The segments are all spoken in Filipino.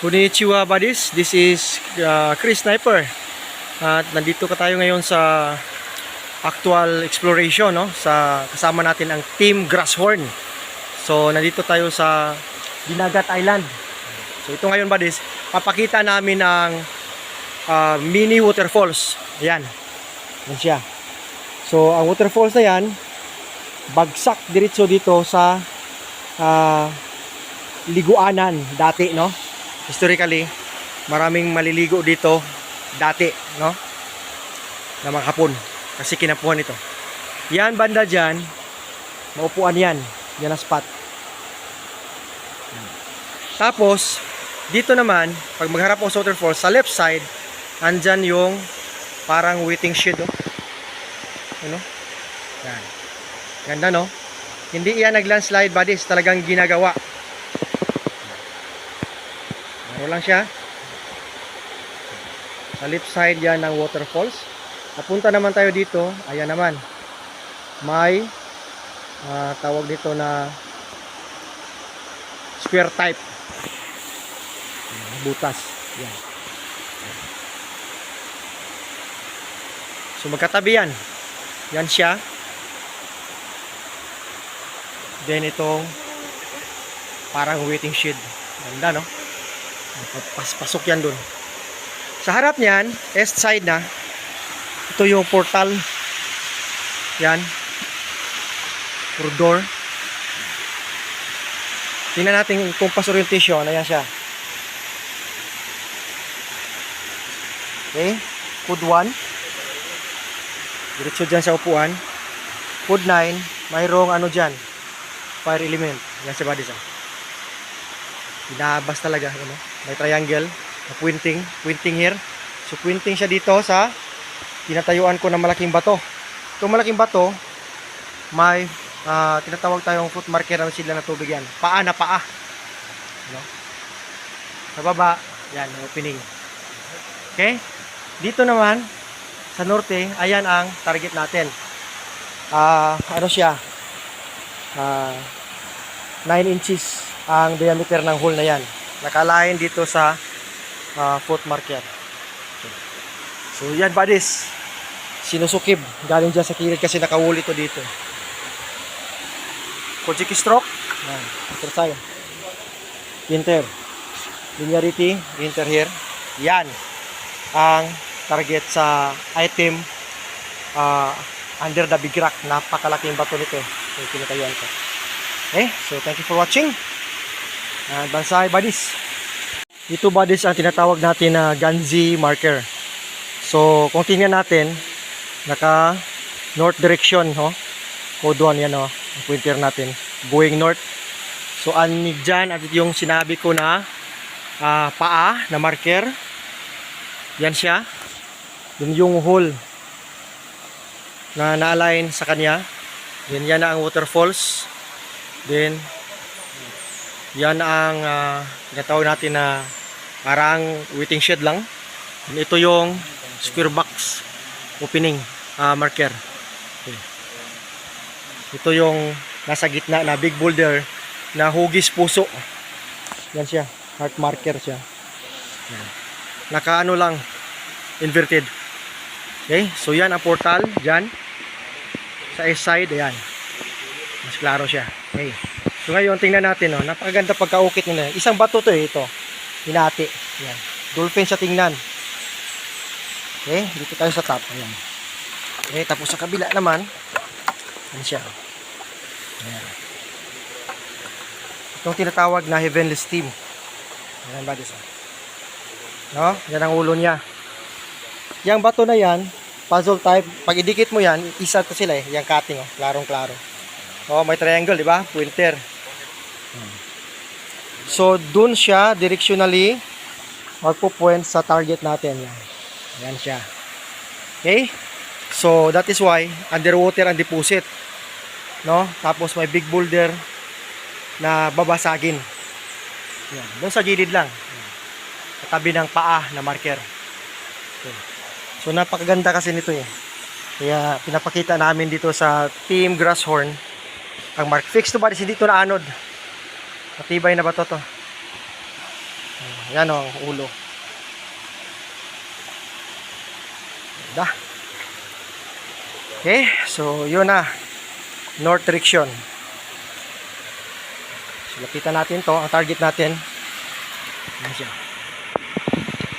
Konnichiwa buddies, this is Chris Sniper. At nandito ka tayo ngayon sa actual exploration, no? Kasama natin ang Team Grasshorn. So nandito tayo sa Dinagat Island. So ito ngayon buddies, papakita namin ang mini waterfalls. Ayan. Yan siya. So ang waterfalls na yan, bagsak diretso dito sa liguanan dati, no? Historically, maraming maliligo dito dati, no? Na mga Hapon, kasi kinapuhan ito. Yan banda dyan, maupuan yan. Yan ang spot. Tapos, dito naman, pag magharap mo sa waterfall, sa left side, andyan yung parang waiting shed, oh. Ano? Yan. Ganda, no? Hindi yan nag-landslide, buddies. Talagang ginagawa. Ano lang siya. Sa left side yan ng waterfalls. Napunta naman tayo dito. Ayan naman. May tawag dito na square type. Butas. Yan. So magkatabi yan. Yan siya. Then itong parang waiting shed. Ganda, no? Pasok yan dun. Sa harap niyan, east side na, ito yung portal. Yan. Corridor. Tingnan natin compass orientation. Ayan siya. Okay. Code 1. Diretso dyan sa upuan. Code 9. Mayroong ano dyan. Fire element. Yan si buddies. Inaabas talaga. Ano? May triangle. Pointing here. So pointing siya dito sa tinatayuan ko ng malaking bato. Itong malaking bato, may tinatawag tayong foot marker na sila na tubig yan. Paa na paa. Ano? Sa baba, yan, opening. Okay? Dito naman, sa norte, ayan ang target natin. Ano siya? 9 inches ang diameter ng hole na yan. Nakalain dito sa foot marker. So yan buddies, sinusukib galing dyan sa kilid kasi nakawul ito dito. Kojiki stroke, enter tayo. Enter. Linearity, enter here. Yan ang target sa item under the big rock. Napakalaking bato nito. Yung kinatayuan ko. Okay, so thank you for watching. Bansay buddies. Ito buddies ang tinatawag natin na Ganzi marker. So kung tingnan natin, naka north direction, no? Code 1 yan, no? Ang pointer natin, going north. So anig dyan at yung sinabi ko na paa na marker. Yan siya. Yun yung hole na na-align sa kanya. Then yan na ang waterfalls. Then yan ang tinatawag natin na parang waiting shed lang. And ito yung square box opening marker. Okay. Ito yung nasa gitna na big boulder na hugis puso. Yan siya, heart marker siya. Yan. Nakaano lang, inverted. Okay, so yan ang portal dyan sa east side. Ayan, mas klaro siya. Okay, so ngayon tingnan natin, no? Napakaganda pagkaukit nila. Isang bato to ito, hinati. Yan, dolphin siya tingnan. Okay, dito tayo sa top. Ayan. Okay, tapos sa kabila naman, ano siya? Ayan. Itong tinatawag na heavenly steam. Ayan ba dito? No? Yan ang ulo niya. Yang bato na yan, puzzle type, pag idikit mo yan, isa to sila eh. Yang cutting, oh, klarong-klaro. Oh, may triangle, di ba? Pointer. So, dun siya directionally magpo-point sa target natin. Yan. Yan siya. Okay? So, that is why underwater ang deposit. No? Tapos may big boulder na babasagin. Yan. Doon sa gilid lang. Katabi ng paa na marker. Okay. So napakaganda kasi nito eh. Kaya pinapakita namin dito sa Team Grasshorn ang mark. Fix to ba? Hindi ito na anod. Matibay na ba to? Yan o, ang ulo. Ganda. Okay, so yun na. North direction. So, lapitan natin to. Ang target natin. Yan siya.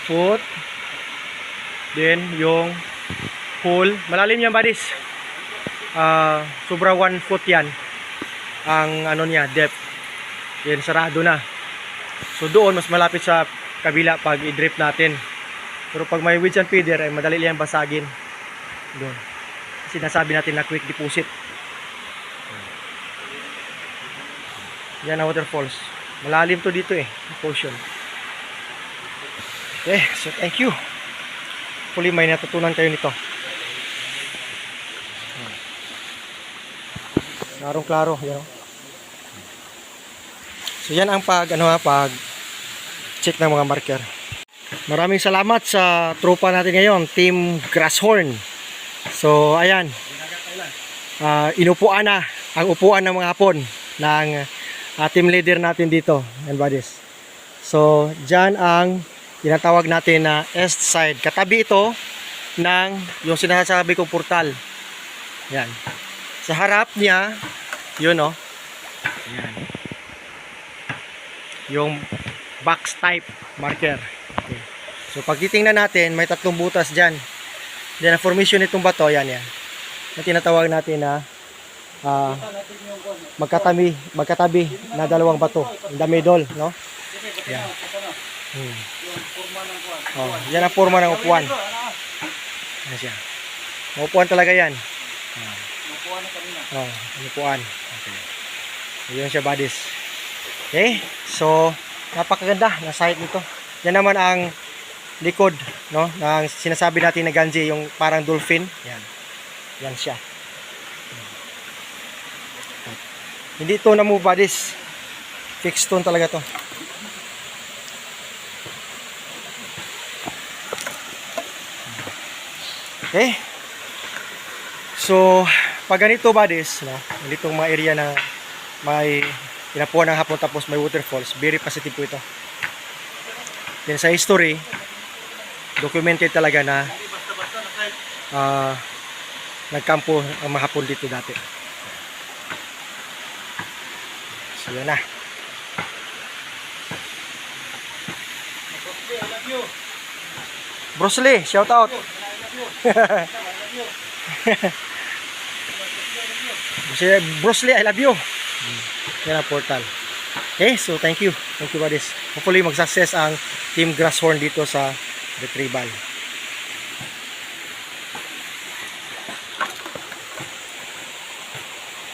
Foot. Then, yung hole. Malalim yan, buddies. Sobra 1 foot yan. Ang ano niya, depth. Yan, sarado na. So, doon, mas malapit sa kabila pag i-drip natin. Pero pag may wedge and feeder, ay madali lang basagin. Doon. Sinasabi natin na quick deposit. Yan ang waterfalls. Malalim to dito eh. Portion. Okay, so thank you. Hopefully may natutunan kayo nito. Klarong-klaro. Yan. So yan ang pag check ng mga marker. Maraming salamat sa tropa natin ngayon, Team Grasshorn. So ayan. Inupuan na ang upuan ng mga hapon ng team leader natin dito, and buddies. So, dyan ang tinatawag natin na east side. Katabi ito ng yung sinasabi kong portal. Yan. Sa harap niya, yun o. Yan. Yung box type marker. Okay. So, pag titingnan natin, may tatlong butas dyan. Then, ang formation nitong bato, yan yan. Na tinatawag natin na magkatabi na dalawang bato in the middle, no? Yan. Oh, yan ang forma ng upuan. Yan siya. Upuan talaga yan. Oh, upuan. Okay. Yan siya, buddies. Okay, so napakaganda na site nito. Yan naman ang likod, no? Ng sinasabi natin na ganji, yung parang dolphin. Yan. Yan siya. Hindi ito na-move, buddies. Fixed stone talaga to. Okay. So, pag ganito, buddies, no? Ganitong mga area na may pinapuan ng hapon tapos may waterfalls, very positive po ito. Then sa history, documented talaga na nagkampo ang mga hapon dito dati. So yun na. Bruce Lee, shout out. Bruce Lee, I love you. Yan ang portal. Okay, so thank you. Thank you, buddies. Hopefully mag-success ang Team Grasshorn dito sa Retrieval.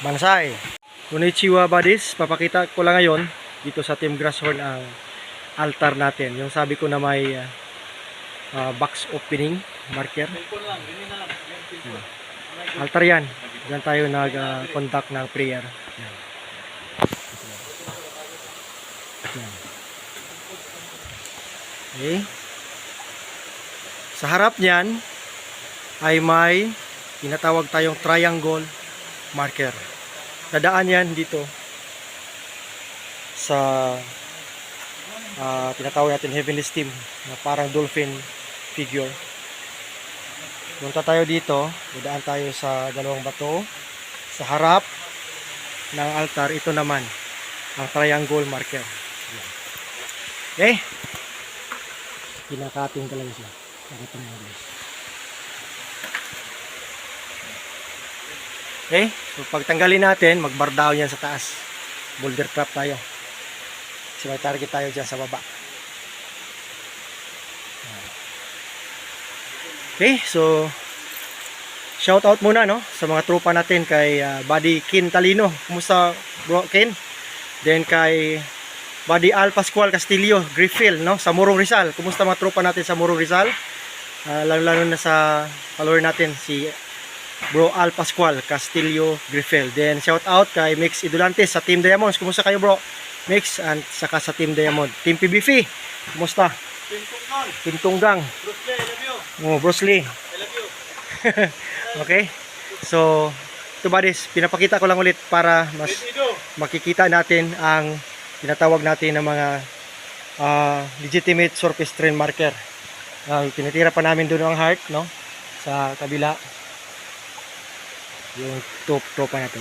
Bansay. Konnichiwa, buddies. Papakita ko lang ngayon dito sa Team Grasshorn ang altar natin. Yung sabi ko na may box opening marker. Altar yan. Diyan tayo nag-conduct ng prayer. Yan. Okay. Sa harap niyan ay may tinatawag tayong triangle marker. Dadaan yan dito sa tinatawag natin heavenly steam na parang dolphin figure. Punta tayo dito, dadaan tayo sa dalawang bato. Sa harap ng altar, ito naman ang triangle marker. Okay? Kinakating talaga siya. Okay, so pagtanggalin natin, magbardaw yan sa taas. Boulder trap tayo. Kasi may target tayo dyan sa baba. Okay, so shout out muna, no, sa mga tropa natin kay Buddy Kin Talino. Kumusta, bro Kin? Then kay Buddy Al Pascual Castillo Griffil, no, sa Morong Rizal. Kumusta mga tropa natin sa Morong Rizal? Lalo na sa follower natin si Bro Al Pascual Castillo Griffel. Then shout out kay Mix Idulantes sa Team Diamonds. Kumusta kayo, bro? Mix and saka sa Team Diamond. Team PBF, kumusta? Team Tunggang. Bruce Lee, I love you. Oh, Bruce Lee. I love you. Okay. So, ito, buddies, pinapakita ko lang ulit para mas makikita natin ang tinatawag natin ng mga legitimate surface terrain marker. Tinitira pa namin doon ang heart, no? Sa kabila. Yung top na ito.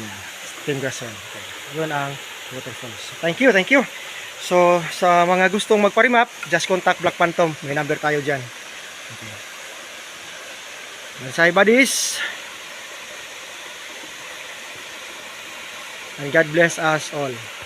Steam grass yan. Okay. Yun ang waterfalls. Thank you, thank you. So, sa mga gustong magpa-remap, just contact Black Phantom. May number tayo dyan. Okay. Mansay buddies. And God bless us all.